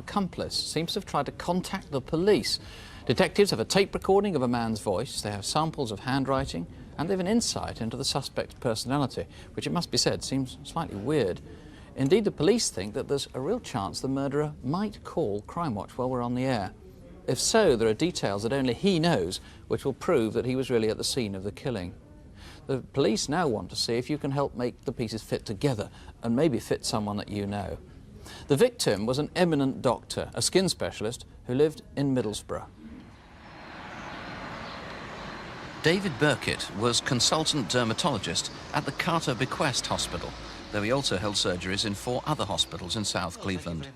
accomplice seems to have tried to contact the police. Detectives have a tape recording of a man's voice, they have samples of handwriting, and they have an insight into the suspect's personality, which, it must be said, seems slightly weird. Indeed, the police think that there's a real chance the murderer might call Crimewatch while we're on the air. If so, there are details that only he knows, which will prove that he was really at the scene of the killing. The police now want to see if you can help make the pieces fit together, and maybe fit someone that you know. The victim was an eminent doctor, a skin specialist, who lived in Middlesbrough. David Birkett was consultant dermatologist at the Carter Bequest Hospital, though he also held surgeries in 4 other hospitals in South Cleveland.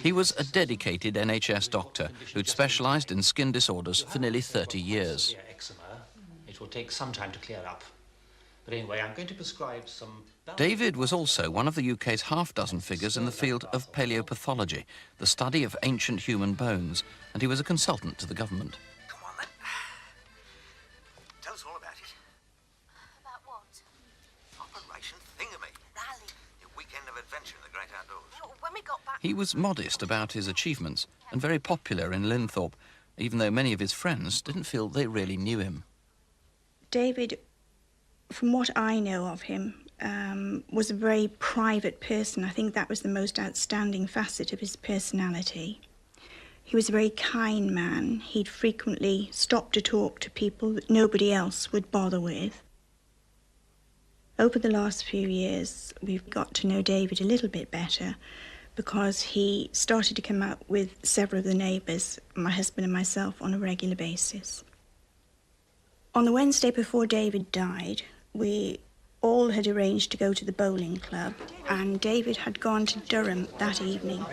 He was a dedicated NHS doctor who'd specialised in skin disorders for nearly 30 years. It will take some time to clear up. But anyway, I'm going to prescribe some... David was also one of the UK's half-dozen figures in the field of paleopathology, the study of ancient human bones, and he was a consultant to the government. Come on, then. Tell us all about it. About what? Operation Thingamy. Rally. Your weekend of adventure in the great outdoors. Well, when we got back... He was modest about his achievements and very popular in Linthorpe, even though many of his friends didn't feel they really knew him. David, from what I know of him, was a very private person. I think that was the most outstanding facet of his personality. He was a very kind man. He'd frequently stop to talk to people that nobody else would bother with. Over the last few years, we've got to know David a little bit better because he started to come out with several of the neighbours, my husband and myself, on a regular basis. On the Wednesday before David died, we all had arranged to go to the bowling club, and David had gone to Durham that evening.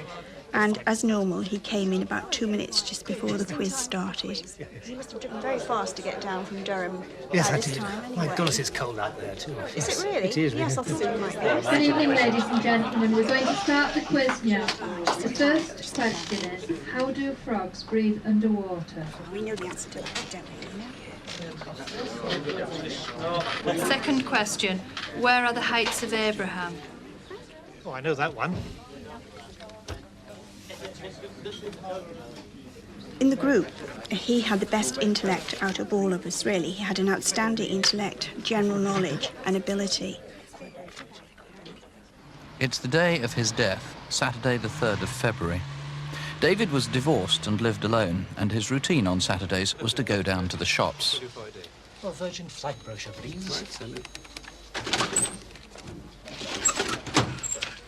And as normal, he came in about 2 minutes just before the quiz started. He must have driven very fast to get down from Durham. Yes, by I this did. time, anyway. My goodness, it's cold out there, too. Is it really? It is, really. Yes, I thought it might be. Good evening, ladies and gentlemen. We're going to start the quiz now. The first question is, how do frogs breathe underwater? We know the answer to that, don't we? Second question, where are the heights of Abraham? Oh, I know that one. In the group, he had the best intellect out of all of us, really. He had an outstanding intellect, general knowledge and ability. It's the day of his death, Saturday the 3rd of February. David was divorced and lived alone, and his routine on Saturdays was to go down to the shops. Oh, Virgin flight brochure, please. Right,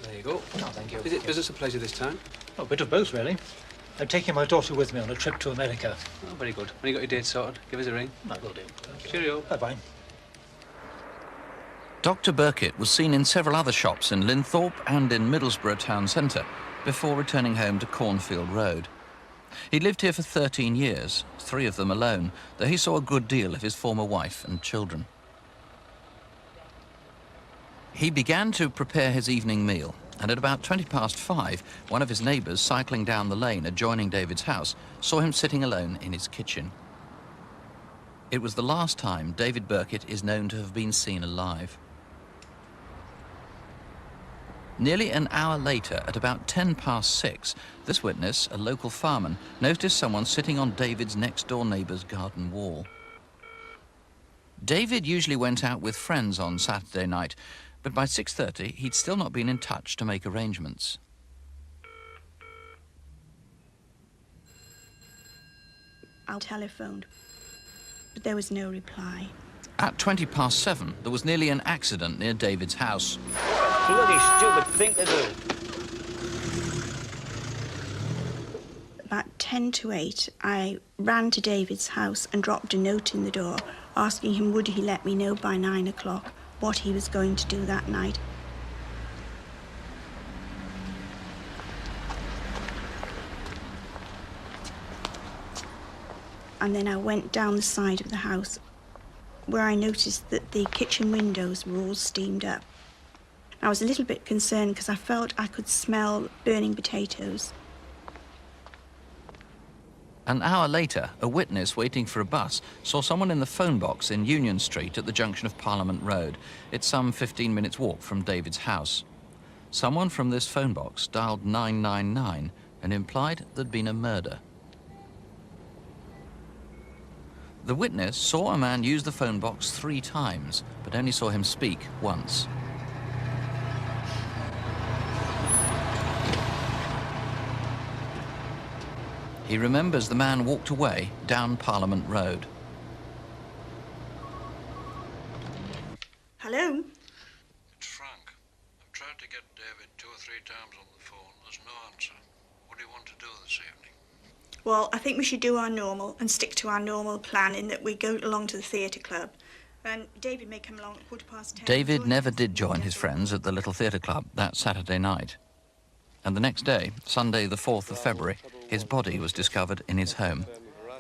there you go. Oh, thank you. Is it business or pleasure this time? Oh, a bit of both, really. I'm taking my daughter with me on a trip to America. Oh, very good. When you got your date sorted, give us a ring. I will do. Cheerio. Bye-bye. Dr. Birkett was seen in several other shops in Linthorpe and in Middlesbrough town centre before returning home to Cornfield Road. He'd lived here for 13 years, 3 of them alone, though he saw a good deal of his former wife and children. He began to prepare his evening meal, and at about 5:20, one of his neighbours cycling down the lane adjoining David's house saw him sitting alone in his kitchen. It was the last time David Birkett is known to have been seen alive. Nearly an hour later, at about 6:10, this witness, a local farmer, noticed someone sitting on David's next-door neighbour's garden wall. David usually went out with friends on Saturday night, but by 6:30 he'd still not been in touch to make arrangements. I telephoned, but there was no reply. At 7:20, there was nearly an accident near David's house. Bloody stupid thing to do. About 7:50, I ran to David's house and dropped a note in the door asking him would he let me know by 9 o'clock what he was going to do that night. And then I went down the side of the house where I noticed that the kitchen windows were all steamed up. I was a little bit concerned because I felt I could smell burning potatoes. An hour later, a witness waiting for a bus saw someone in the phone box in Union Street at the junction of Parliament Road. It's some 15 minutes walk from David's house. Someone from this phone box dialed 999 and implied there'd been a murder. The witness saw a man use the phone box 3 times, but only saw him speak once. He remembers the man walked away down Parliament Road. Hello? It's Frank. I've tried to get David 2 or 3 times on the phone. There's no answer. What do you want to do this evening? Well, I think we should do our normal and stick to our normal plan in that we go along to the theatre club. And David may come along at 10:15. David never did join his friends at the little theatre club that Saturday night. And the next day, Sunday the 4th of February, his body was discovered in his home.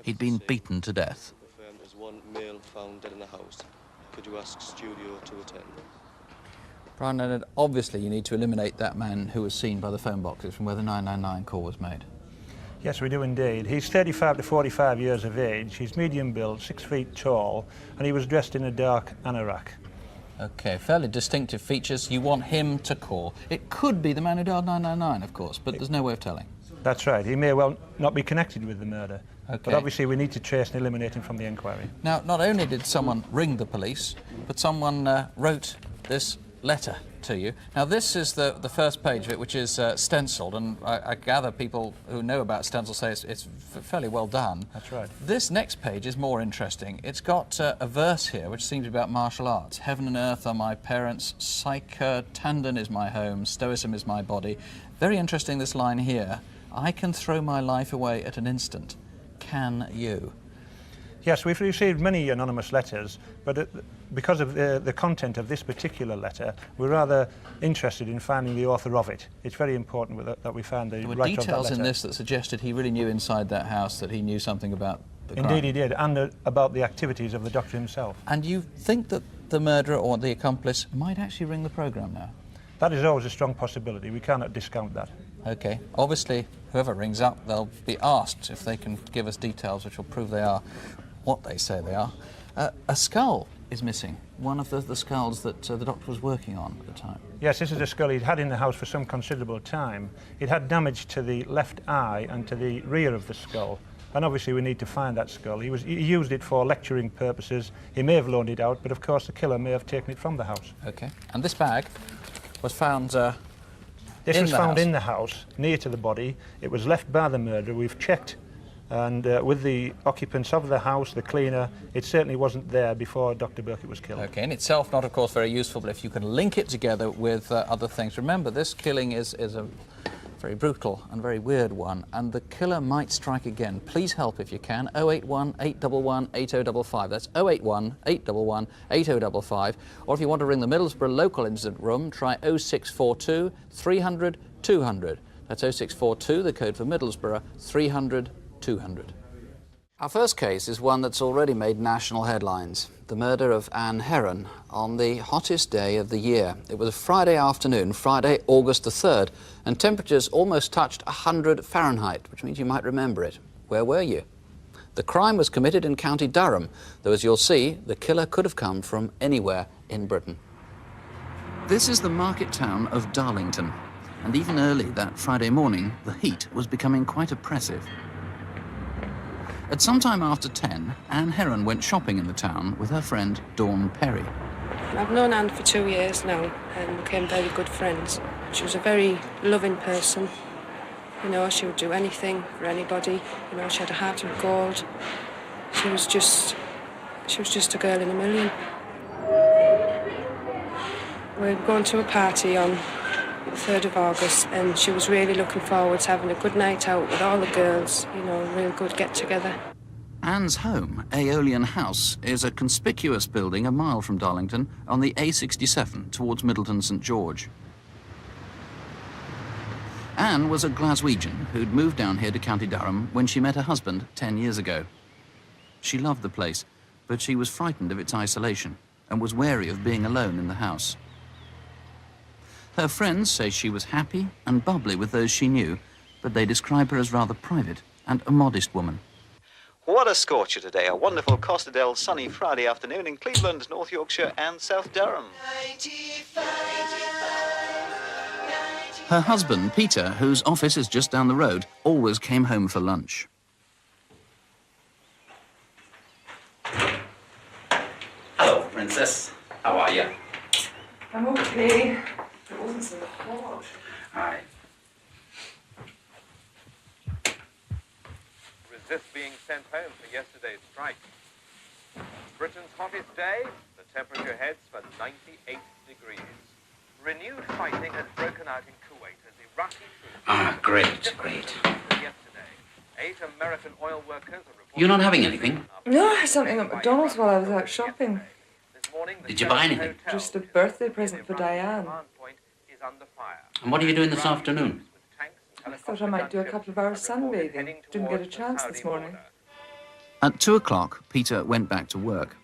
He'd been beaten to death. There's one male found dead in the house. Could you ask studio to attend? Brian Leonard, obviously you need to eliminate that man who was seen by the phone boxes from where the 999 call was made. Yes, we do indeed. He's 35 to 45 years of age. He's medium build, 6 feet tall, and he was dressed in a dark anorak. OK, fairly distinctive features. You want him to call. It could be the man who dialed 999, of course, but there's no way of telling. That's right. He may well not be connected with the murder. OK. But obviously we need to trace and eliminate him from the inquiry. Now, not only did someone ring the police, but someone wrote this letter to you. Now, this is the first page of it, which is stenciled, and I gather people who know about stencil say it's fairly well done. That's right. This next page is more interesting. It's got a verse here which seems about martial arts. Heaven and earth are my parents, Psyche Tandon is my home, Stoicism is my body. Very interesting, this line here. I can throw my life away at an instant. Can you? Yes, we've received many anonymous letters, but because of the content of this particular letter, we're rather interested in finding the author of it. It's very important that we find the There were writer of that details letter. in this that suggested he really knew inside that house, that he knew something about the crime. Indeed he did, and about the activities of the doctor himself. And you think that the murderer or the accomplice might actually ring the programme now? That is always a strong possibility. We cannot discount that. OK. Obviously, whoever rings up, they'll be asked if they can give us details which will prove they are what they say they are. A skull is missing, one of the skulls that the doctor was working on at the time. Yes, this is a skull he'd had in the house for some considerable time. It had damage to the left eye and to the rear of the skull, and obviously we need to find that skull. He used it for lecturing purposes. He may have loaned it out, but of course the killer may have taken it from the house. OK. And this bag was found This was found in the house, near to the body. It was left by the murderer. We've checked, and with the occupants of the house, the cleaner, it certainly wasn't there before Dr. Birkett was killed. OK, in itself not, of course, very useful, but if you can link it together with other things. Remember, this killing is a very brutal and very weird one, and the killer might strike again. Please help if you can. 081 811 8055. That's 081 811 8055. Or if you want to ring the Middlesbrough local incident room, try 0642 300 200. That's 0642, the code for Middlesbrough, 300 200. Our first case is one that's already made national headlines. The murder of Anne Heron on the hottest day of the year. It was a Friday afternoon, Friday, August the 3rd, and temperatures almost touched 100 Fahrenheit, which means you might remember it. Where were you? The crime was committed in County Durham, though as you'll see, the killer could have come from anywhere in Britain. This is the market town of Darlington, and even early that Friday morning, the heat was becoming quite oppressive. At some time after 10, Anne Heron went shopping in the town with her friend Dawn Perry. I've known Anne for 2 years now and became very good friends. She was a very loving person. You know, she would do anything for anybody. You know, she had a heart of gold. She was just a girl in a million. We were going to a party on the 3rd of August, and she was really looking forward to having a good night out with all the girls, you know, a real good get-together. Anne's home, Aeolian House, is a conspicuous building a mile from Darlington on the A67 towards Middleton St George. Anne was a Glaswegian who'd moved down here to County Durham when she met her husband 10 years ago. She loved the place, but she was frightened of its isolation and was wary of being alone in the house. Her friends say she was happy and bubbly with those she knew, but they describe her as rather private and a modest woman. What a scorcher today. A wonderful Costa del sunny Friday afternoon in Cleveland, North Yorkshire and South Durham. 95. Her husband, Peter, whose office is just down the road, always came home for lunch. Hello, Princess. How are you? I'm okay. It wasn't so hot. Aye. Resist being sent home for yesterday's strike. Britain's hottest day, the temperature heads for 98 degrees. Renewed fighting has broken out in Kuwait as Iraqi troops... Ah, great, great. Yesterday, 8 American oil workers are reported... You're not having anything? No, I had something at McDonald's while I was out shopping. Did you buy anything? Just a birthday present for Diane. And what are you doing this afternoon? I thought I might do a couple of hours sunbathing. Didn't get a chance this morning. At 2 o'clock, Peter went back to work.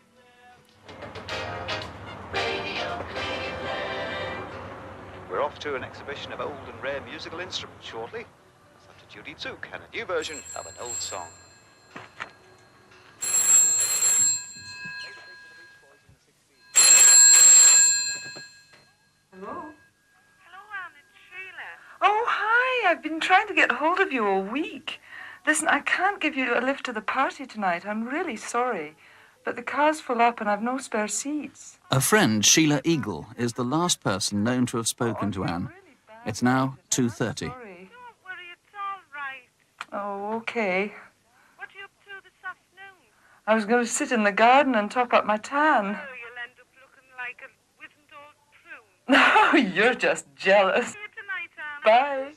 We're off to an exhibition of old and rare musical instruments shortly. That's after Judy Took and a new version of an old song. Hello? Hello, Anne, it's Sheila. Oh, hi. I've been trying to get hold of you all week. Listen, I can't give you a lift to the party tonight. I'm really sorry. But the car's full up and I've no spare seats. A friend, Sheila Eagle, is the last person known to have spoken to Anne. It's now 2:30. Oh, okay. What are you up to this afternoon? I was going to sit in the garden and top up my tan. Oh, you'll end up looking like a wizened old prune. No, you're just jealous. See you tonight, Anne. Bye.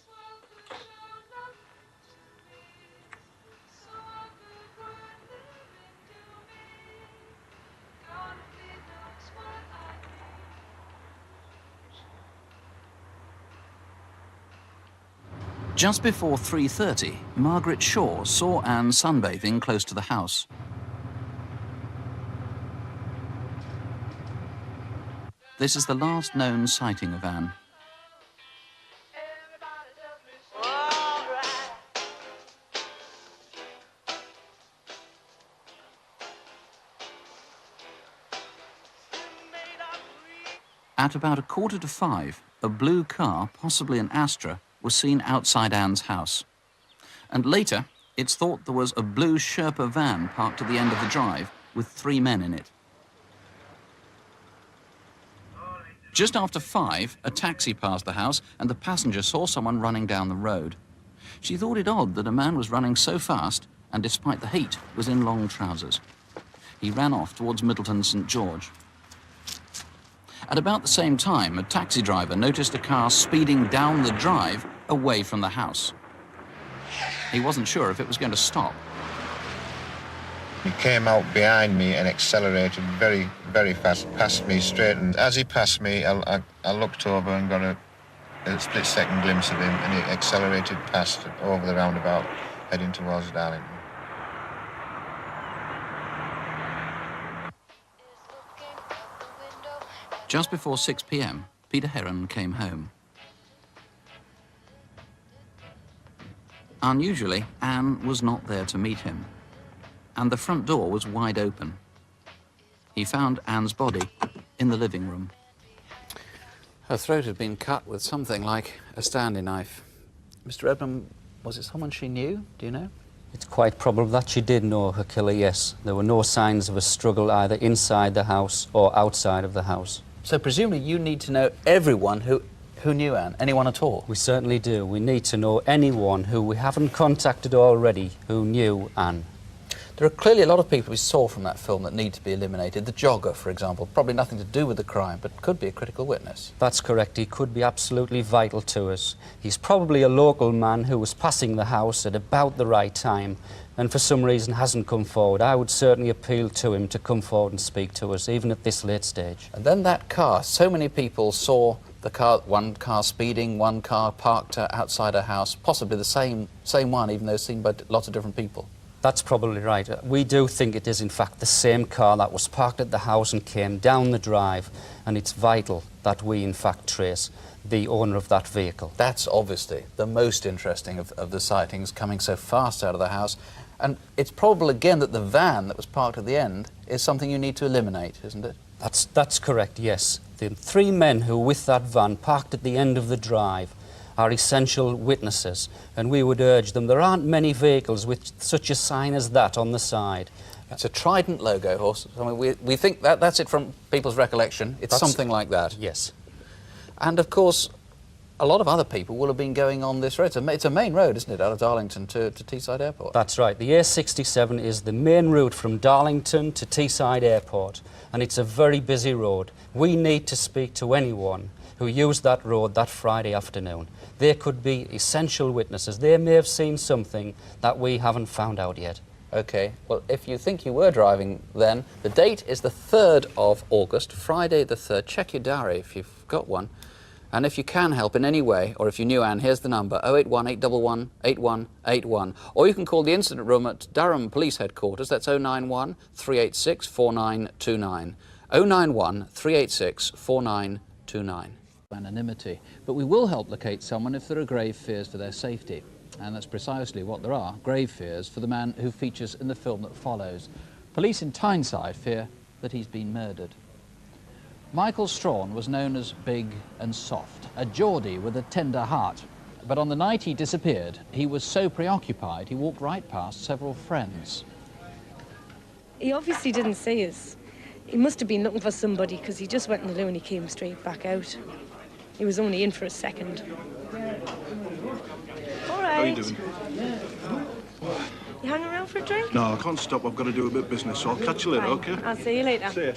Just before 3:30, Margaret Shaw saw Anne sunbathing close to the house. This is the last known sighting of Anne. At about 4:45, a blue car, possibly an Astra, was seen outside Anne's house. And later, it's thought there was a blue Sherpa van parked at the end of the drive with 3 men in it. Just after 5, a taxi passed the house and the passenger saw someone running down the road. She thought it odd that a man was running so fast and, despite the heat, was in long trousers. He ran off towards Middleton St George. At about the same time, a taxi driver noticed a car speeding down the drive away from the house. He wasn't sure if it was going to stop. He came out behind me and accelerated very, very fast, past me straight. And as he passed me, I looked over and got a split-second glimpse of him, and he accelerated past over the roundabout, heading towards Darlington. Just before 6 p.m, Peter Heron came home. Unusually, Anne was not there to meet him, and the front door was wide open. He found Anne's body in the living room. Her throat had been cut with something like a Stanley knife. Mr. Edmund, was it someone she knew? Do you know? It's quite probable that she did know her killer, yes. There were no signs of a struggle either inside the house or outside of the house. So presumably you need to know everyone who knew Anne, anyone at all? We certainly do. We need to know anyone who we haven't contacted already who knew Anne. There are clearly a lot of people we saw from that film that need to be eliminated. The jogger, for example, probably nothing to do with the crime, but could be a critical witness. That's correct. He could be absolutely vital to us. He's probably a local man who was passing the house at about the right time and for some reason hasn't come forward. I would certainly appeal to him to come forward and speak to us, even at this late stage. And then that car, so many people saw the car, one car speeding, one car parked outside a house, possibly the same one, even though seen by lots of different people. That's probably right. We do think it is, in fact, the same car that was parked at the house and came down the drive, and it's vital that we, in fact, trace the owner of that vehicle. That's obviously the most interesting of the sightings, coming so fast out of the house. And it's probable, again, that the van that was parked at the end is something you need to eliminate, isn't it? That's correct, yes. The 3 men who were with that van parked at the end of the drive are essential witnesses, and we would urge them. There aren't many vehicles with such a sign as that on the side. It's a Trident logo, horse. I mean, we think that's it from people's recollection. It's something like that. Yes. And, of course, a lot of other people will have been going on this road. It's a main road, isn't it, out of Darlington to Teesside Airport? That's right. The A67 is the main route from Darlington to Teesside Airport, and it's a very busy road. We need to speak to anyone who used that road that Friday afternoon. They could be essential witnesses. They may have seen something that we haven't found out yet. OK. Well, if you think you were driving then, the date is the 3rd of August, Friday the 3rd. Check your diary if you've got one. And if you can help in any way, or if you knew Anne, here's the number, 081 811 8181. Or you can call the incident room at Durham Police Headquarters. That's 091 386 4929. 091 386 4929. Anonymity. But we will help locate someone if there are grave fears for their safety. And that's precisely what there are, grave fears for the man who features in the film that follows. Police in Tyneside fear that he's been murdered. Michael Straughan was known as big and soft, a Geordie with a tender heart. But on the night he disappeared, he was so preoccupied he walked right past several friends. He obviously didn't see us. He must have been looking for somebody because he just went in the loo and he came straight back out. He was only in for a second. All right. How are you doing? You hang around for a drink? No, I can't stop. I've got to do a bit of business, so I'll catch you later, Fine. OK? I'll see you later. See ya.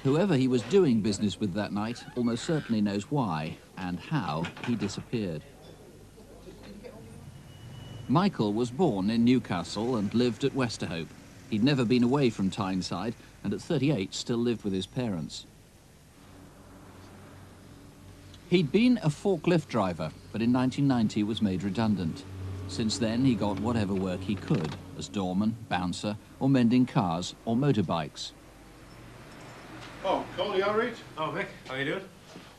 Whoever he was doing business with that night almost certainly knows why and how he disappeared. Michael was born in Newcastle and lived at Westerhope. He'd never been away from Tyneside and at 38 still lived with his parents. He'd been a forklift driver, but in 1990 was made redundant. Since then, he got whatever work he could, as doorman, bouncer, or mending cars or motorbikes. Oh, Cole, you all right? Oh, Vic, how you doing?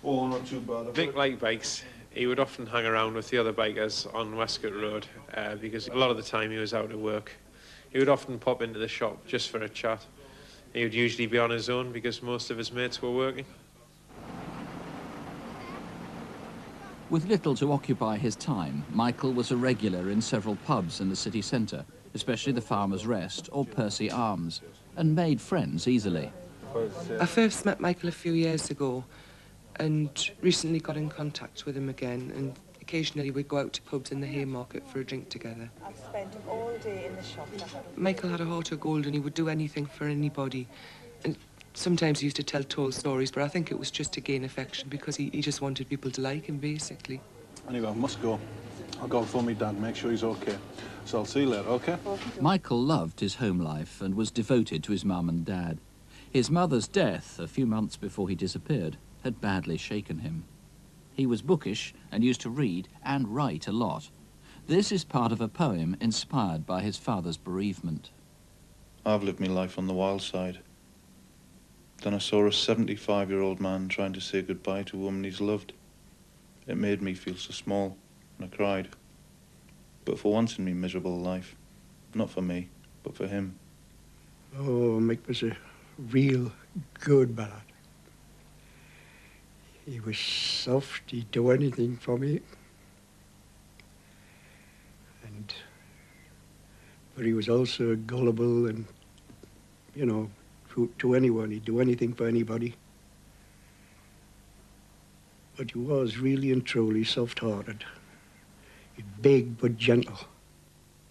Oh, not too bad. Vic liked bikes. He would often hang around with the other bikers on Westgate Road because a lot of the time he was out at work. He would often pop into the shop just for a chat. He would usually be on his own because most of his mates were working. With little to occupy his time, Michael was a regular in several pubs in the city centre, especially the Farmer's Rest or Percy Arms, and made friends easily. I first met Michael a few years ago and recently got in contact with him again, and occasionally we'd go out to pubs in the Haymarket for a drink together. I've spent all day in the shop. Michael had a heart of gold and he would do anything for anybody. And sometimes he used to tell told stories, but I think it was just to gain affection because he just wanted people to like him, basically. Anyway, I must go. I'll go phone my dad, make sure he's OK. So I'll see you later, OK? Michael loved his home life and was devoted to his mum and dad. His mother's death, a few months before he disappeared, had badly shaken him. He was bookish and used to read and write a lot. This is part of a poem inspired by his father's bereavement. I've lived my life on the wild side. Then I saw a 75-year-old man trying to say goodbye to a woman he's loved. It made me feel so small, and I cried. But for once in me miserable life, not for me, but for him. Oh, Mick was a real good ballad. He was soft, he'd do anything for me. But he was also gullible and, you know, to anyone. He'd do anything for anybody. But he was really and truly soft-hearted. Big but gentle.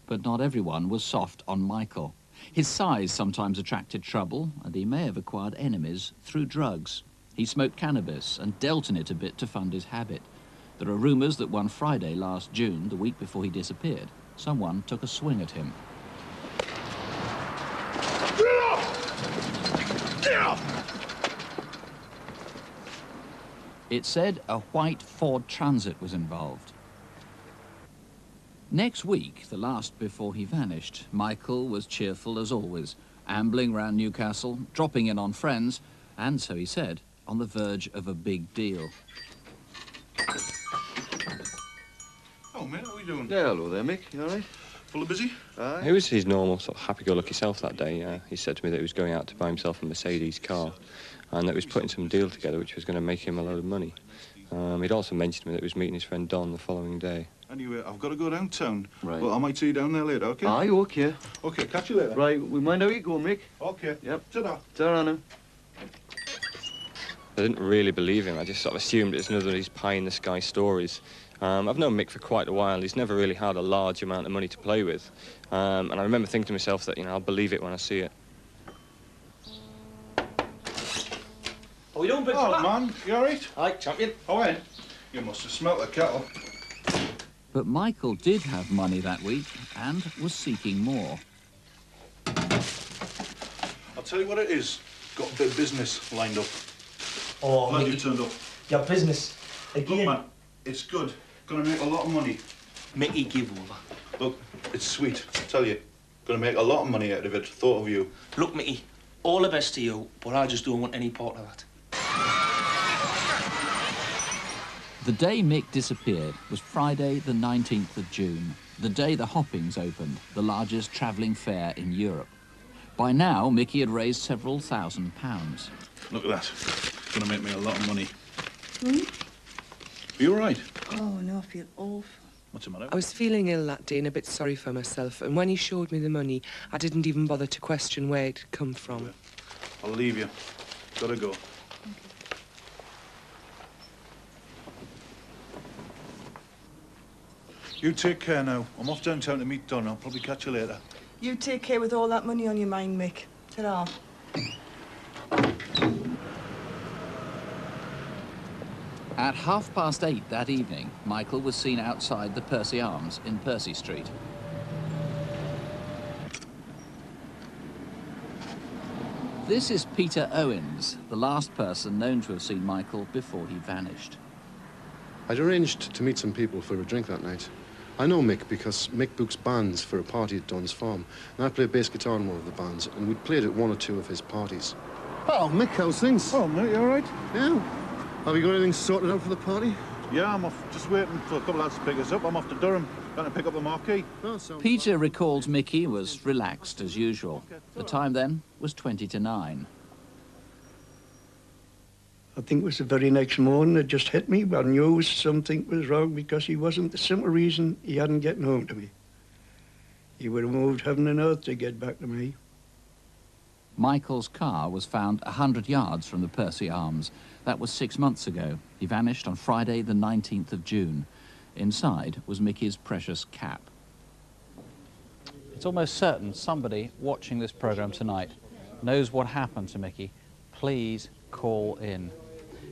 But not everyone was soft on Michael. His size sometimes attracted trouble, and he may have acquired enemies through drugs. He smoked cannabis and dealt in it a bit to fund his habit. There are rumours that one Friday last June, the week before he disappeared, someone took a swing at him. It said a white Ford Transit was involved. Next week, the last before he vanished, Michael was cheerful as always, ambling round Newcastle, dropping in on friends, and, so he said, on the verge of a big deal. Oh, mate, how are you doing? Yeah, hello there, Mick. You all right? Full of busy? Aye. He was his normal sort of happy-go-lucky self that day. He said to me that he was going out to buy himself a Mercedes car and that he was putting some deal together which was going to make him a load of money. He'd also mentioned to me that he was meeting his friend Don the following day. Anyway, I've got to go downtown. Right. But I might see you down there later, OK? Aye, OK. OK, catch you later. Right, we mind how you go, Mick. OK. Yep. Ta-da. Ta-ra now. I didn't really believe him. I just sort of assumed it's another of these pie-in-the-sky stories. I've known Mick for quite a while. He's never really had a large amount of money to play with. And I remember thinking to myself that, you know, I'll believe it when I see it. Oh, you doing, big fella? Man, you all right? Aye, champion. Oh, in? You must have smelt the kettle. But Michael did have money that week and was seeking more. I'll tell you what it is. Got a bit of business lined up. Oh, Glad you Mickey. turned up. Your business. Again. Look, man, it's good. Gonna make a lot of money. Mickey, give over. Look, it's sweet. I tell you. Gonna make a lot of money out of it. Thought of you. Look, Mickey, all the best to you, but I just don't want any part of that. The day Mick disappeared was Friday the 19th of June, the day the Hoppings opened, the largest travelling fair in Europe. By now, Mickey had raised several £1,000s. Look at that. Gonna make me a lot of money. Hmm? Are you all right? Oh, no, I feel awful. What's the matter? I was feeling ill that day and a bit sorry for myself, and when he showed me the money, I didn't even bother to question where it had come from. I'll leave you. Gotta go. You take care now. I'm off downtown to meet Don. I'll probably catch you later. You take care with all that money on your mind, Mick. Ta-ra. At 8:30 that evening, Michael was seen outside the Percy Arms in Percy Street. This is Peter Owens, the last person known to have seen Michael before he vanished. I'd arranged to meet some people for a drink that night. I know Mick because Mick books bands for a party at Don's farm, and I play bass guitar in one of the bands, and we'd played at one or two of his parties. Oh, Mick, how's things? Oh, mate, you all right? Yeah. Have you got anything sorted out for the party? Yeah, I'm off. Just waiting for a couple of lads to pick us up. I'm off to Durham. Going to pick up the marquee. Peter recalls Mickey was relaxed as usual. The time then was 20 to 9. I think it was the very next morning it just hit me. I knew something was wrong because he wasn't the simple reason he hadn't gotten home to me. He would have moved heaven and earth to get back to me. Michael's car was found 100 yards from the Percy Arms. That was 6 months ago. He vanished on Friday the 19th of June. Inside was Mickey's precious cap. It's almost certain somebody watching this programme tonight knows what happened to Mickey. Please call in.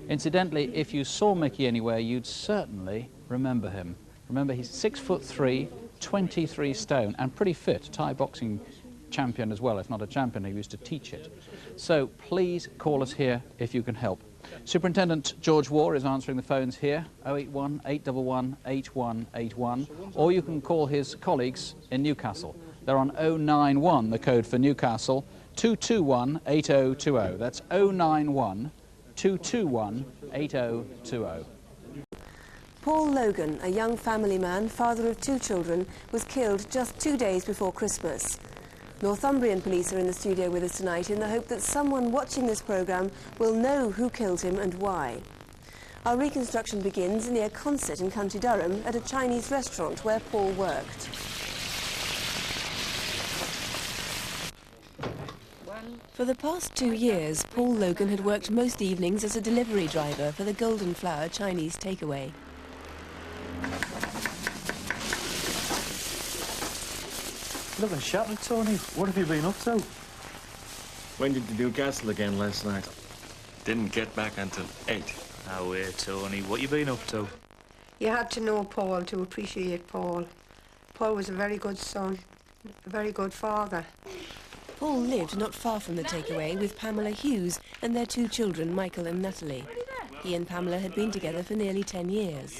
Incidentally, if you saw Mickey anywhere, you'd certainly remember him. Remember, he's 6'3", 23 stone, and pretty fit. Thai boxing champion as well, if not a champion. He used to teach it. So please call us here if you can help. Superintendent George Waugh is answering the phones here, 081 811 8181, or you can call his colleagues in Newcastle. They're on 091, the code for Newcastle, 221 8020. That's 091 221 8020. Paul Logan, a young family man, father of 2 children, was killed just 2 days before Christmas. Northumbrian police are in the studio with us tonight in the hope that someone watching this programme will know who killed him and why. Our reconstruction begins near Concert in County Durham at a Chinese restaurant where Paul worked. For the past 2 years, Paul Logan had worked most evenings as a delivery driver for the Golden Flower Chinese takeaway. Look and shouting, Tony. What have you been up to? Went into Newcastle again last night. Didn't get back until 8. Now, Tony, what you been up to? You had to know Paul to appreciate Paul. Paul was a very good son, a very good father. Paul lived not far from the takeaway with Pamela Hughes and their 2 children, Michael and Natalie. He and Pamela had been together for nearly 10 years.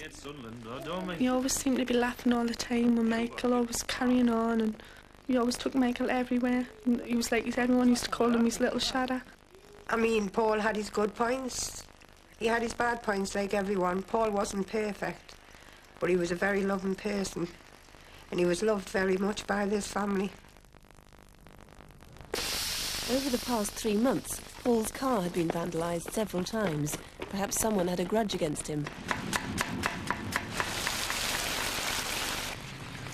He always seemed to be laughing all the time with Michael, always carrying on, and he always took Michael everywhere. And he was like, everyone used to call him his little shadow. I mean, Paul had his good points. He had his bad points like everyone. Paul wasn't perfect, but he was a very loving person, and he was loved very much by this family. Over the past 3 months, Paul's car had been vandalised several times, Perhaps someone had a grudge against him.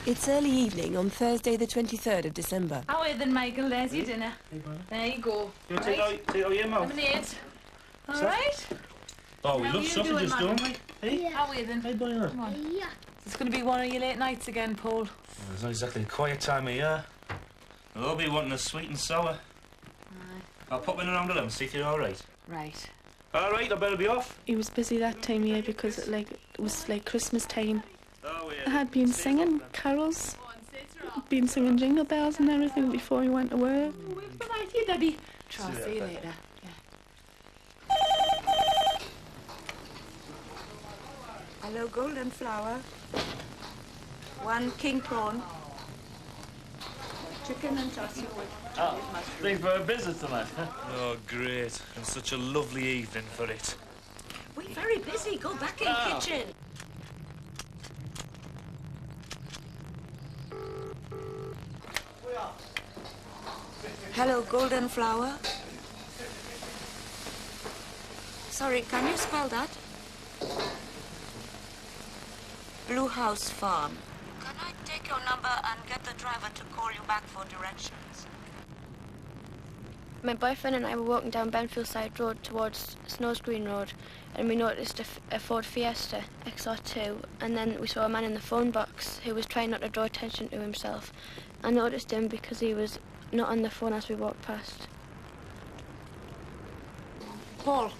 It's early evening on Thursday the 23rd of December. How are you then, Michael? There's your dinner. There you go. You want to take out your mouth? Lemonade. All right. Oh, we love sausages, don't we? Hey? How are you then? Hey, boy, come on. It's going to be one of your late nights again, Paul. Well, it's not exactly a quiet time of year. I'll be wanting a sweet and sour. Aye. I'll pop in around 11, see if you're all right. Right. All right, I better be off. He was busy that time of year because it was like Christmas time. Oh, yeah. I had been singing carols, been singing jingle bells and everything before he went to work. Right here, Debbie. Try, see you later. Hello, golden flower. 1 king prawn. Chicken and chassis. Oh, thanks for a visit tonight. Oh, great. And such a lovely evening for it. We're very busy. Go back in Oh. kitchen. Hello, golden flower. Sorry, can you spell that? Blue House Farm. Can I take your number and get the driver to call you back for directions? My boyfriend and I were walking down Benfield Road towards Snows Green Road, and we noticed a Ford Fiesta XR2, and then we saw a man in the phone box who was trying not to draw attention to himself. I noticed him because he was not on the phone as we walked past. Paul,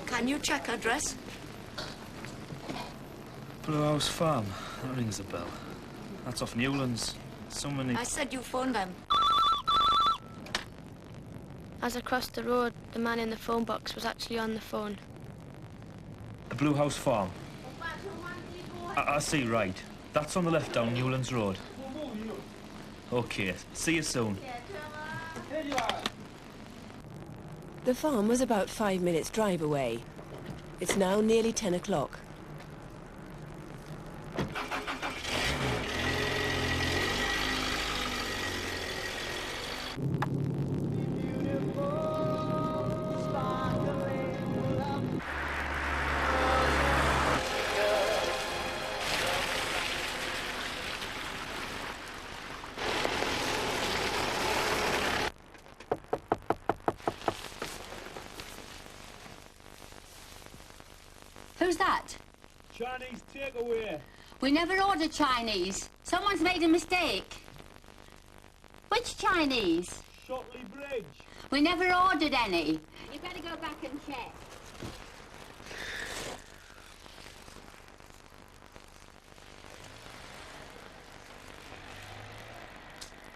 can you check address? Blue House Farm. That rings a bell. That's off Newlands. Someone I said you phoned them. As I crossed the road, the man in the phone box was actually on the phone. The Blue House Farm. I see, right. That's on the left down Newlands Road. OK, see you soon. The farm was about 5 minutes' drive away. It's now nearly 10 o'clock. Who's that? Chinese takeaway. We never order Chinese. Someone's made a mistake. Which Chinese? Shotley Bridge. We never ordered any. You better go back and check.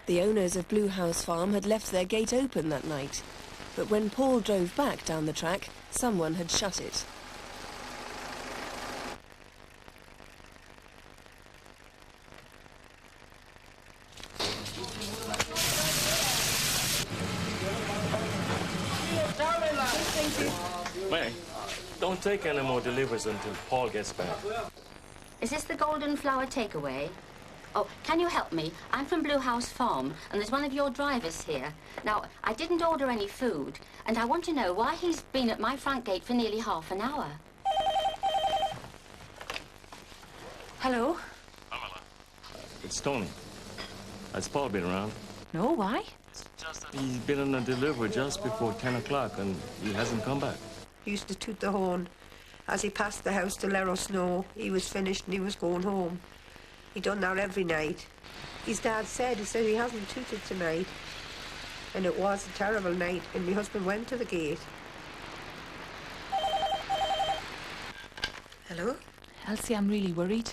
The owners of Blue House Farm had left their gate open that night, but when Paul drove back down the track, someone had shut it. Mary, don't take any more deliveries until Paul gets back. Is this the Golden Flower takeaway? Oh, can you help me? I'm from Blue House Farm, and there's one of your drivers here. Now, I didn't order any food, and I want to know why he's been at my front gate for nearly half an hour. Hello? It's Tony. Has Paul been around? No, why? He's been on a delivery just before 10 o'clock, and he hasn't come back. He used to toot the horn. As he passed the house to let us know he was finished and he was going home. He done that every night. His dad said, he hasn't tooted tonight. And it was a terrible night, and my husband went to the gate. Hello? Elsie, I'm really worried.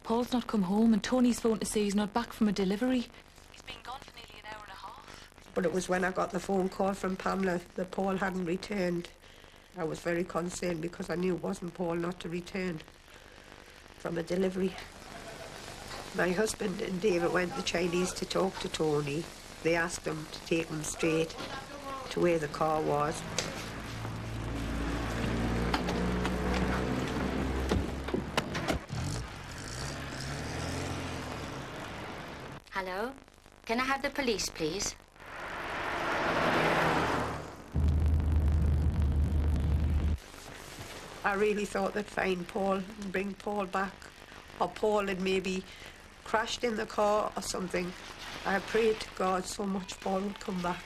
Paul's not come home, and Tony's phoned to say he's not back from a delivery. He's been gone for nearly an hour and a half. But it was when I got the phone call from Pamela that Paul hadn't returned. I was very concerned because I knew it wasn't Paul not to return from a delivery. My husband and David went to Chinese to talk to Tony. They asked him to take him straight to where the car was. Hello? Can I have the police, please? I really thought they'd find Paul and bring Paul back. Or Paul had maybe crashed in the car or something. I prayed to God so much Paul would come back.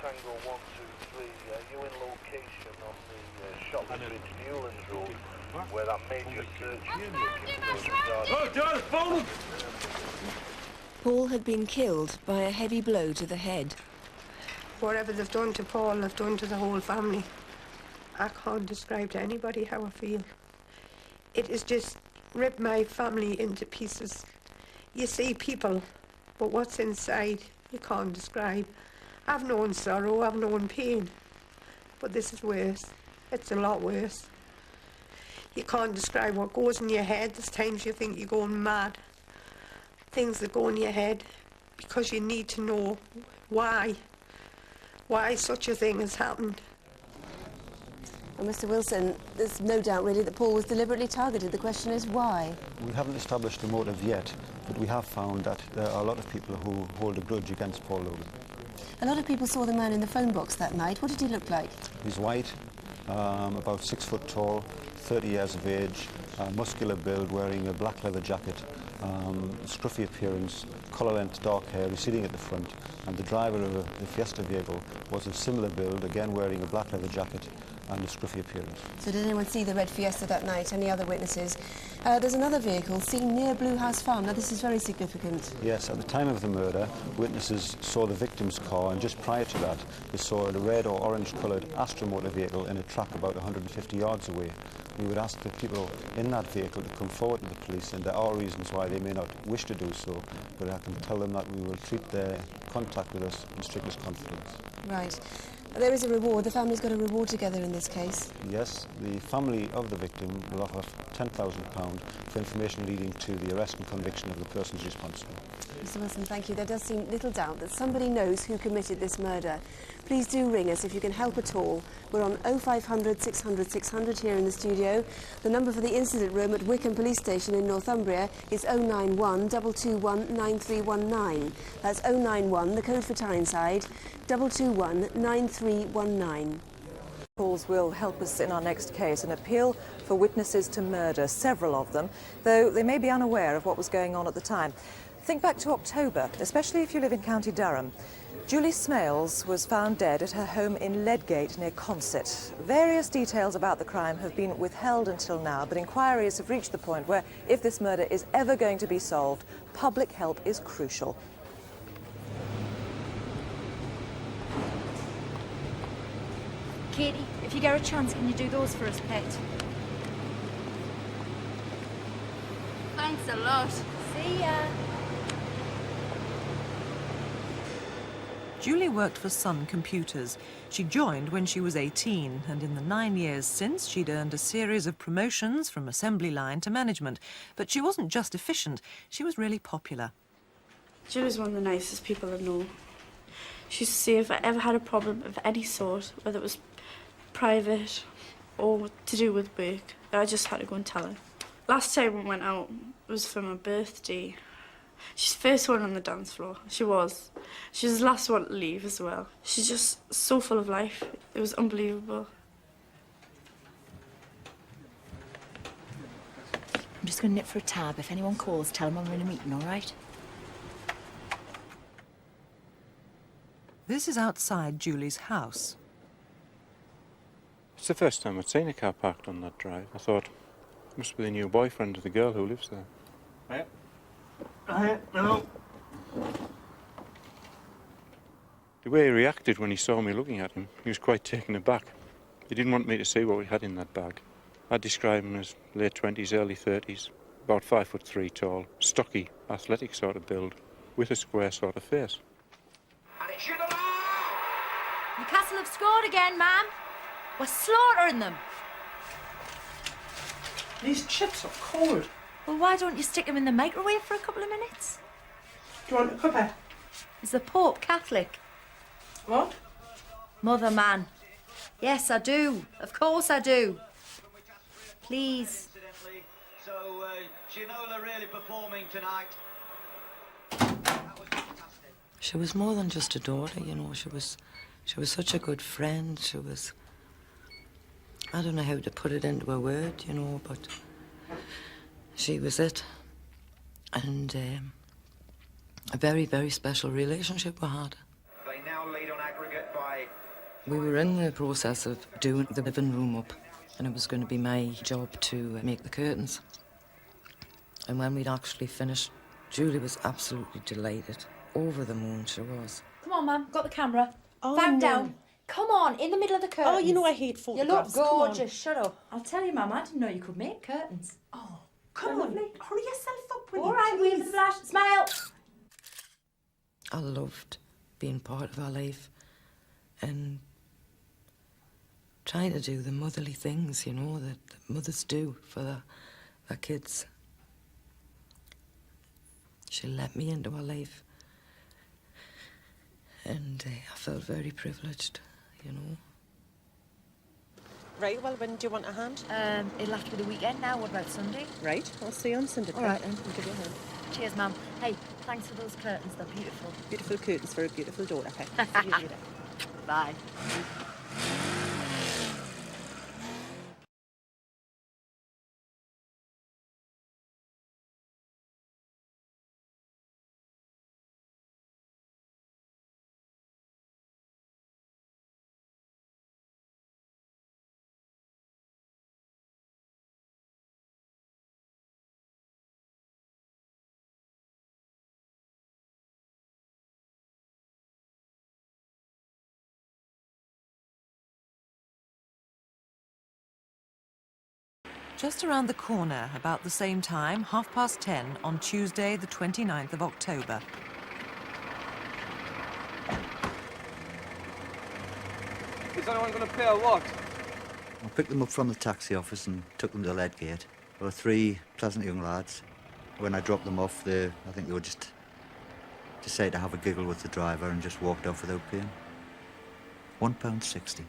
Tango 123, you in location on the Shotley Bridge, Newlands Road, where that major search Paul had been killed by a heavy blow to the head. Whatever they've done to Paul, they've done to the whole family. I can't describe to anybody how I feel. It has just ripped my family into pieces. You see people, but what's inside, you can't describe. I've known sorrow, I've known pain, but this is worse. It's a lot worse. You can't describe what goes in your head. There's times you think you're going mad. Things that go in your head because you need to know why such a thing has happened. Well, Mr. Wilson, there's no doubt really that Paul was deliberately targeted. The question is why? We haven't established a motive yet, but we have found that there are a lot of people who hold a grudge against Paul Logan. A lot of people saw the man in the phone box that night. What did he look like? He's white, about 6 foot tall, 30 years of age, muscular build, wearing a black leather jacket, scruffy appearance, collar-length dark hair receding at the front, and the driver of the Fiesta vehicle was of similar build, again wearing a black leather jacket and a scruffy appearance. So did anyone see the red Fiesta that night? Any other witnesses? There's another vehicle seen near Blue House Farm. Now this is very significant. Yes, at the time of the murder, witnesses saw the victim's car, and just prior to that, they saw a red or orange-coloured Astra motor vehicle in a track about 150 yards away. We would ask the people in that vehicle to come forward to the police, and there are reasons why they may not wish to do so, but I can tell them that we will treat their contact with us in strictest confidence. Right. There is a reward. The family's got a reward together in this case. Yes, the family of the victim will offer £10,000 for information leading to the arrest and conviction of the persons responsible. Mr. Wilson, thank you. There does seem little doubt that somebody knows who committed this murder. Please do ring us if you can help at all. We're on 0500 600 600 here in the studio. The number for the incident room at Wickham Police Station in Northumbria is 091 221 9319. That's 091, the code for Tyneside, 221 9319. Calls will help us in our next case, an appeal for witnesses to murder, several of them, though they may be unaware of what was going on at the time. Think back to October, especially if you live in County Durham. Julie Smailes was found dead at her home in Leadgate near Consett. Various details about the crime have been withheld until now, but inquiries have reached the point where, if this murder is ever going to be solved, public help is crucial. Katie, if you get a chance, can you do those for us, pet? Thanks a lot. See ya. Julie worked for Sun Computers. She joined when she was 18, and in the 9 years since, she'd earned a series of promotions from assembly line to management. But she wasn't just efficient, she was really popular. Julie was one of the nicest people I know. She used to say if I ever had a problem of any sort, whether it was private or to do with work, I just had to go and tell her. Last time we went out was for my birthday. She's the first one on the dance floor. She was. She was the last one to leave as well. She's just so full of life. It was unbelievable. I'm just going to nip for a tab. If anyone calls, tell them I'm in a meeting, all right? This is outside Julie's house. It's the first time I'd seen a car parked on that drive. I thought, it must be the new boyfriend of the girl who lives there. Hiya. Hiya. Hello. The way he reacted when he saw me looking at him, he was quite taken aback. He didn't want me to see what we had in that bag. I'd describe him as late 20s, early 30s, about 5'3" tall, stocky, athletic sort of build, with a square sort of face. Newcastle have scored again, ma'am. We're slaughtering them. These chips are cold. Well, why don't you stick them in the microwave for a couple of minutes? Do you want a cuppa? Is the Pope Catholic? What? Mother, man. Yes, I do. Of course I do. Please. So, Ginola really performing tonight. She was more than just a daughter, you know. She was such a good friend. She was... I don't know how to put it into a word, you know, but she was it. And a very, very special relationship we had. They now lead on aggregate by... We were in the process of doing the living room up, and it was going to be my job to make the curtains. And when we'd actually finished, Julie was absolutely delighted. Over the moon, she was. Come on, Mum, got the camera. Oh, Back no. down. Come on, in the middle of the curtains. Oh, you know I hate You look photographs. Come on. gorgeous. Shut up. I'll tell you, Mum, I didn't know you could make curtains. Oh, Come on, hurry yourself up, will you? All right, wave the flash. Smile. I loved being part of our life and trying to do the motherly things, you know, that mothers do for their kids. She let me into her life. And I felt very privileged, you know. Right, well, when do you want a hand? It'll have to be the weekend now. What about Sunday? Right, I'll see you on Sunday. All right, then. I'll give you a hand. Cheers, Mum. Hey, thanks for those curtains. They're beautiful. Beautiful curtains for a beautiful daughter. Okay. See you later. Bye. Just around the corner, about the same time, 10:30 on Tuesday, the 29th of October. Is anyone going to pay or what? I picked them up from the taxi office and took them to Leadgate. There were 3 pleasant young lads. When I dropped them off, I think they were just decided to have a giggle with the driver and just walked off without paying. £1.60.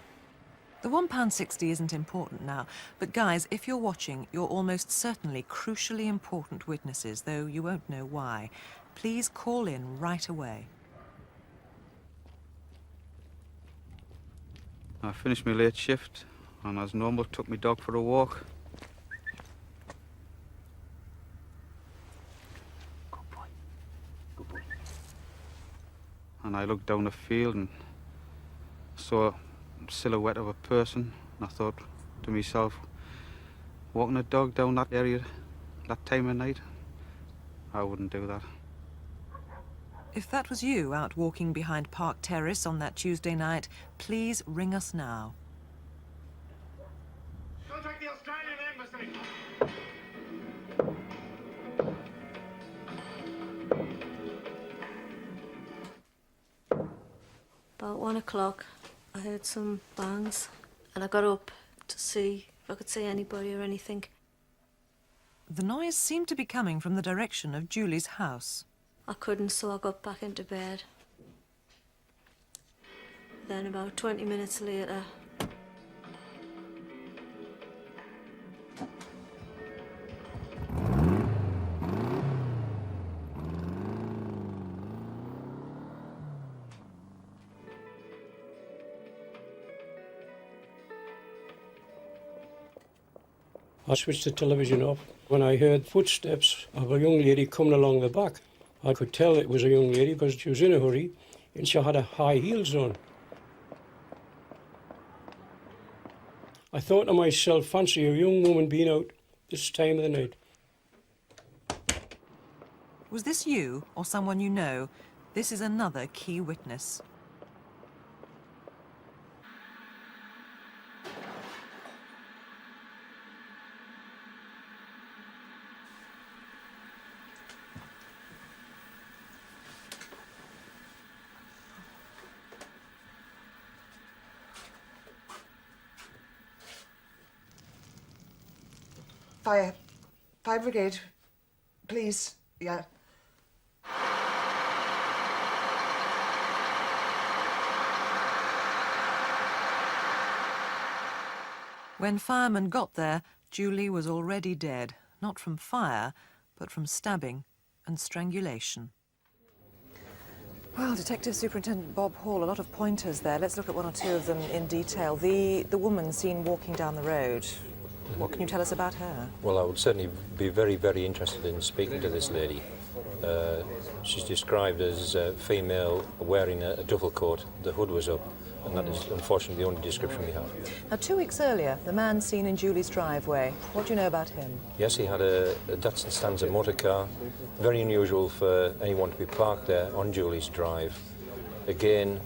The £1.60 isn't important now, but guys, if you're watching, you're almost certainly crucially important witnesses, though you won't know why. Please call in right away. I finished my late shift and as normal took my dog for a walk. Good boy. Good boy. And I looked down the field and saw a silhouette of a person, and I thought to myself, walking a dog down that area that time of night, I wouldn't do that. If that was you out walking behind Park Terrace on that Tuesday night, please ring us now. Contact the Australian Embassy. About 1 o'clock, I heard some bangs, and I got up to see if I could see anybody or anything. The noise seemed to be coming from the direction of Julie's house. I couldn't, so I got back into bed. Then about 20 minutes later, I switched the television off when I heard footsteps of a young lady coming along the back. I could tell it was a young lady because she was in a hurry and she had high heels on. I thought to myself, fancy a young woman being out this time of the night. Was this you or someone you know? This is another key witness. Fire brigade, please, yeah. When firemen got there, Julie was already dead, not from fire, but from stabbing and strangulation. Well, Detective Superintendent Bob Hall, a lot of pointers there. Let's look at one or two of them in detail. The woman seen walking down the road. What can you tell us about her? Well, I would certainly be very, very interested in speaking to this lady. She's described as a female wearing a duffel coat. The hood was up, and that is unfortunately the only description we have. Now, 2 weeks earlier, the man seen in Julie's driveway. What do you know about him? Yes, he had a Datsun Stanza motor car. Very unusual for anyone to be parked there on Julie's drive. Again,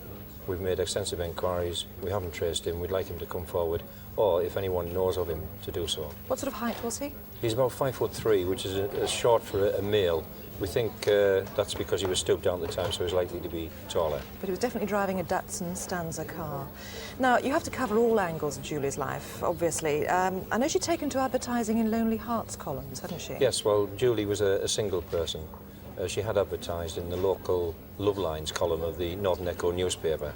we've made extensive inquiries. We haven't traced him. We'd like him to come forward, or if anyone knows of him, to do so. What sort of height was he? He's about 5'3", which is short for a male. We think that's because he was stooped down at the time, so he's likely to be taller. But he was definitely driving a Datsun Stanza car. Now, you have to cover all angles of Julie's life, obviously. I know she'd taken to advertising in Lonely Hearts columns, hadn't she? Yes, well, Julie was a single person. She had advertised in the local Love Lines column of the Northern Echo newspaper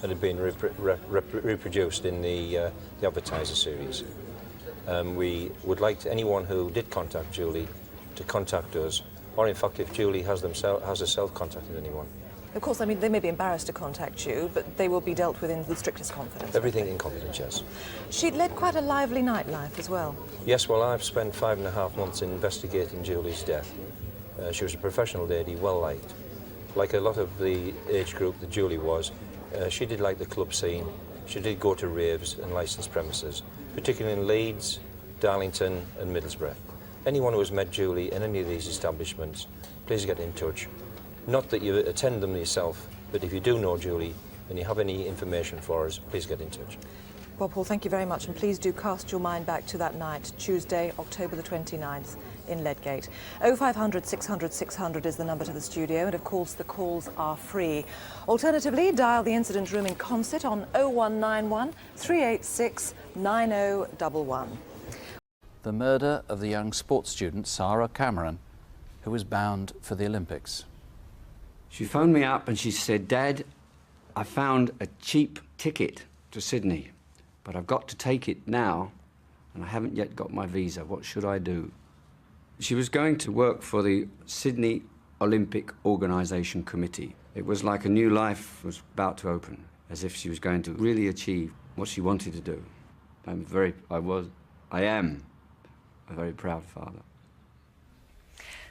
and had been reproduced in the Advertiser series. We would like anyone who did contact Julie to contact us, or in fact, if Julie has herself contacted anyone. Of course, I mean, they may be embarrassed to contact you, but they will be dealt with in the strictest confidence. Everything in confidence, yes. She'd led quite a lively nightlife as well. Yes, well, I've spent 5.5 months investigating Julie's death. She was a professional lady, well-liked. Like a lot of the age group that Julie was, she did like the club scene. She did go to raves and licensed premises, particularly in Leeds, Darlington and Middlesbrough. Anyone who has met Julie in any of these establishments, please get in touch. Not that you attend them yourself, but if you do know Julie and you have any information for us, please get in touch. Well, Paul, thank you very much, and please do cast your mind back to that night, Tuesday, October the 29th, in Leadgate. 0500 600 600 is the number to the studio, and of course the calls are free. Alternatively, dial the incident room in Consett on 0191 386 9011. The murder of the young sports student Sara Cameron, who was bound for the Olympics. She phoned me up and she said, "Dad, I found a cheap ticket to Sydney, but I've got to take it now and I haven't yet got my visa. What should I do?" She was going to work for the Sydney Olympic Organisation Committee. It was like a new life was about to open, as if she was going to really achieve what she wanted to do. I am a very proud father.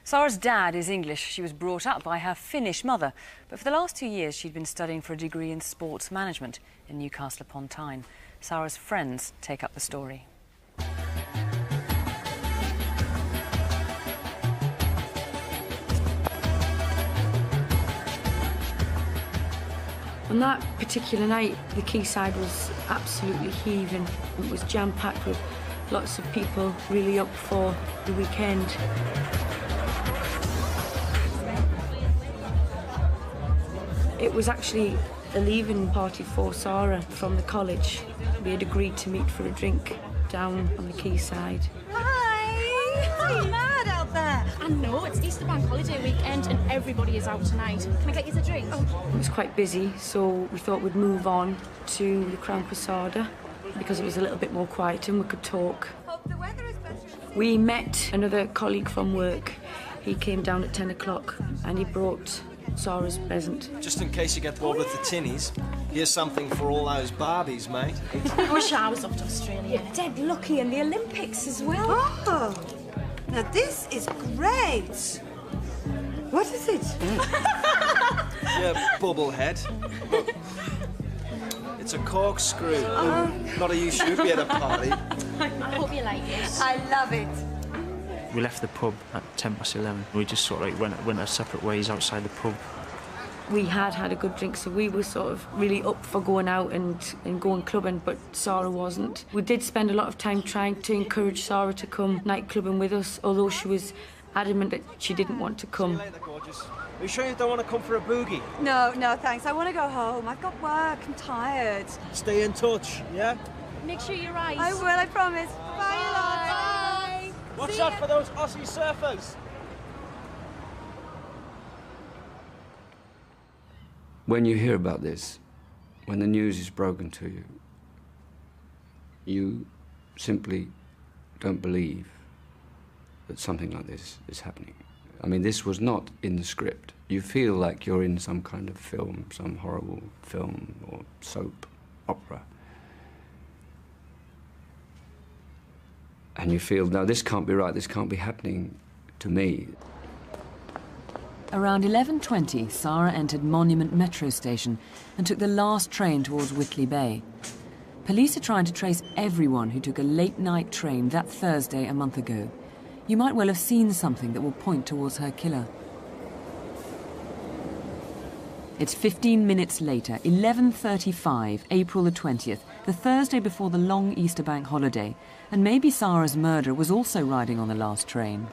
Sara's dad is English. She was brought up by her Finnish mother. But for the last 2 years, she'd been studying for a degree in sports management in Newcastle upon Tyne. Sara's friends take up the story. On that particular night, the quayside was absolutely heaving. It was jam-packed with lots of people really up for the weekend. It was actually a leaving party for Sara from the college. We had agreed to meet for a drink down on the quayside. Hi! Are you mad out there? I know, it's Easter bank holiday weekend and everybody is out tonight. Can I get you a drink? Oh. It was quite busy, so we thought we'd move on to the Crown Posada because it was a little bit more quiet and we could talk. Hope the weather is better. We met another colleague from work. He came down at 10 o'clock and he brought Sara's present. Just in case you get bored with the tinnies, here's something for all those Barbies, mate. I wish I was off to Australia. You're dead lucky in the Olympics as well. Oh, now this is great. What is it? Yeah, bubble head. Look, it's a corkscrew. Not a you should be at a party. I hope you like it. I love it. We left the pub at 11:10. We just sort of like went our separate ways outside the pub. We had a good drink, so we were sort of really up for going out and going clubbing, but Sara wasn't. We did spend a lot of time trying to encourage Sara to come night clubbing with us, although she was adamant that she didn't want to come. See you later, gorgeous. Are you sure you don't want to come for a boogie? No, thanks. I want to go home. I've got work. I'm tired. Stay in touch, yeah? Make sure you're right. I will, I promise. Bye, love. Bye. Watch out for those Aussie surfers. When you hear about this, when the news is broken to you, you simply don't believe that something like this is happening. I mean, this was not in the script. You feel like you're in some kind of film, some horrible film or soap opera. And you feel, no, this can't be right, this can't be happening to me. Around 11:20, Sara entered Monument Metro Station and took the last train towards Whitley Bay. Police are trying to trace everyone who took a late-night train that Thursday a month ago. You might well have seen something that will point towards her killer. It's 15 minutes later, 11:35, April the 20th, the Thursday before the long Easter bank holiday, and maybe Sara's murderer was also riding on the last train.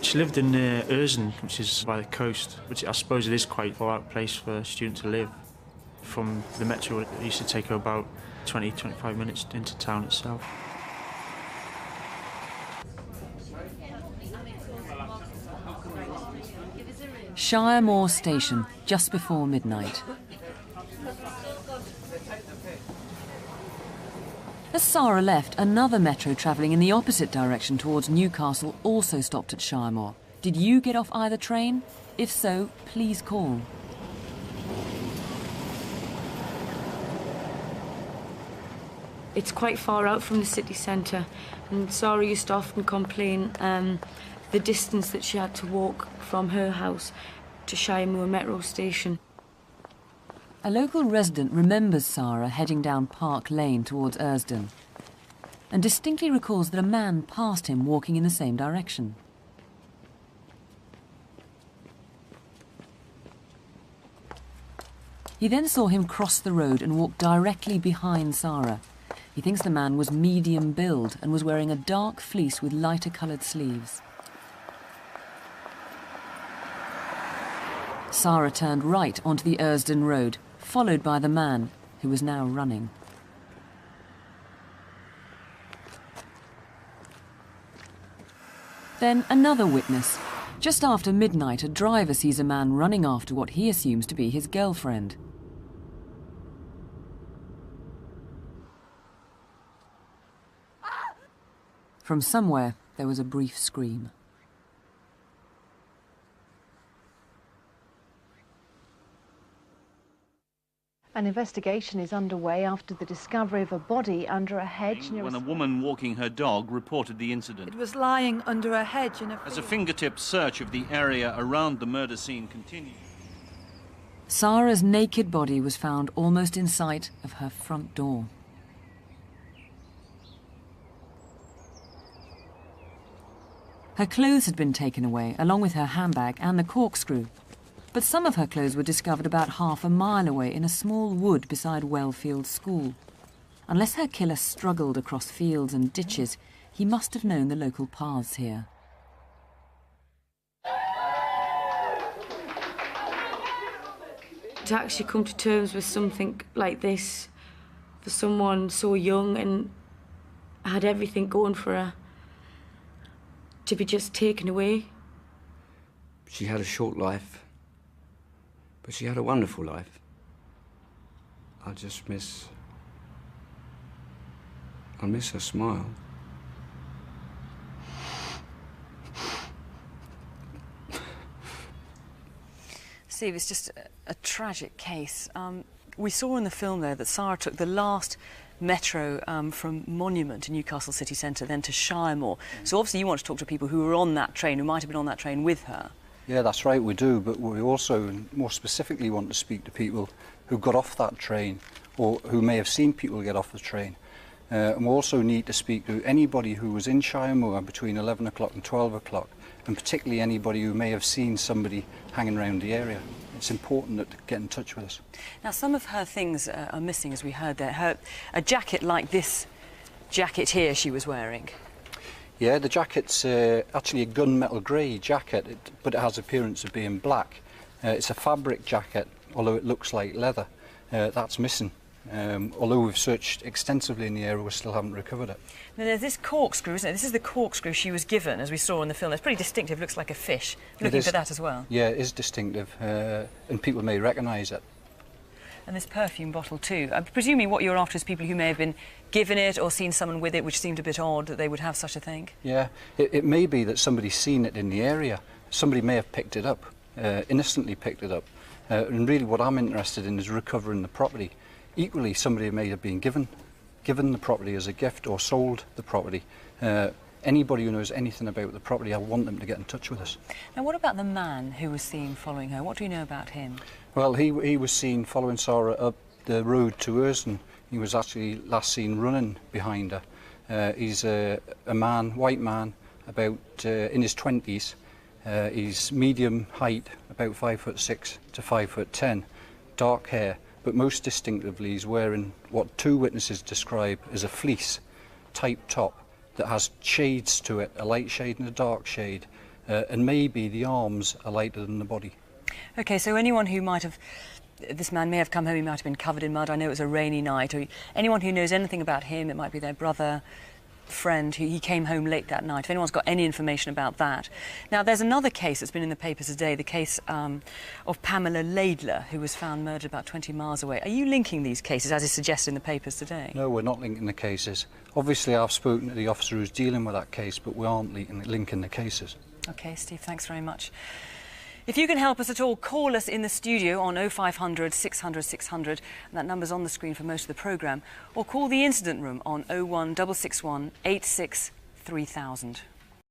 She lived in Erzin, which is by the coast, which I suppose it is quite a far-out place for a student to live. From the metro, it used to take her about 20-25 minutes into town itself. Shiremore Station, just before midnight. As Sara left, another metro travelling in the opposite direction towards Newcastle also stopped at Shiremore. Did you get off either train? If so, please call. It's quite far out from the city centre, and Sara used to often complain the distance that she had to walk from her house to Shiremore Metro Station. A local resident remembers Sara heading down Park Lane towards Ersden and distinctly recalls that a man passed him walking in the same direction. He then saw him cross the road and walk directly behind Sara. He thinks the man was medium build and was wearing a dark fleece with lighter coloured sleeves. Sara turned right onto the Ersden Road, followed by the man, who was now running. Then another witness. Just after midnight, a driver sees a man running after what he assumes to be his girlfriend. From somewhere, there was a brief scream. An investigation is underway after the discovery of a body under a hedge near when a woman walking her dog reported the incident. It was lying under a hedge in a field. As a fingertip search of the area around the murder scene continued. Sara's naked body was found almost in sight of her front door. Her clothes had been taken away, along with her handbag and the corkscrew. But some of her clothes were discovered about half a mile away in a small wood beside Wellfield School. Unless her killer struggled across fields and ditches, he must have known the local paths here. To actually come to terms with something like this, for someone so young and had everything going for her, to be just taken away. She had a short life. But she had a wonderful life. I'll miss her smile. Steve, it's just a tragic case. We saw in the film there that Sara took the last metro from Monument in Newcastle city centre, then to Shiremore. So obviously you want to talk to people who were on that train, who might have been on that train with her. Yeah, that's right, we do, but we also more specifically want to speak to people who got off that train or who may have seen people get off the train. And we also need to speak to anybody who was in Shiremore between 11 o'clock and 12 o'clock, and particularly anybody who may have seen somebody hanging around the area. It's important to get in touch with us. Now, some of her things are missing, as we heard there. A jacket like this jacket here she was wearing. Yeah, the jacket's actually a gunmetal grey jacket, but it has the appearance of being black. It's a fabric jacket, although it looks like leather. That's missing. Although we've searched extensively in the area, we still haven't recovered it. Now, there's this corkscrew, isn't it? This is the corkscrew she was given, as we saw in the film. It's pretty distinctive, looks like a fish. Looking for that as well. Yeah, it is distinctive, and people may recognise it. And this perfume bottle too. I'm presuming what you're after is people who may have been given it or seen someone with it, which seemed a bit odd that they would have such a thing. Yeah, it may be that somebody's seen it in the area. Somebody may have picked it up, innocently picked it up. And really what I'm interested in is recovering the property. Equally, somebody may have been given the property as a gift or sold the property. Anybody who knows anything about the property, I want them to get in touch with us. Now, what about the man who was seen following her? What do you know about him? Well, he was seen following Sara up the road to Heron. He was actually last seen running behind her. He's a man, white man, about in his 20s. He's medium height, about 5'6" to 5'10", dark hair, but most distinctively he's wearing what two witnesses describe as a fleece type top that has shades to it, a light shade and a dark shade, and maybe the arms are lighter than the body. OK, so anyone who might have... This man may have come home, he might have been covered in mud, I know it was a rainy night, or anyone who knows anything about him, it might be their brother, friend, he came home late that night, if anyone's got any information about that. Now, there's another case that's been in the papers today, the case of Pamela Laidler, who was found murdered about 20 miles away. Are you linking these cases, as is suggested in the papers today? No, we're not linking the cases. Obviously, I've spoken to the officer who's dealing with that case, but we aren't linking the cases. OK, Steve, thanks very much. If you can help us at all, call us in the studio on 0500 600 600, and that number's on the screen for most of the programme, or call the incident room on 01661 86 3000.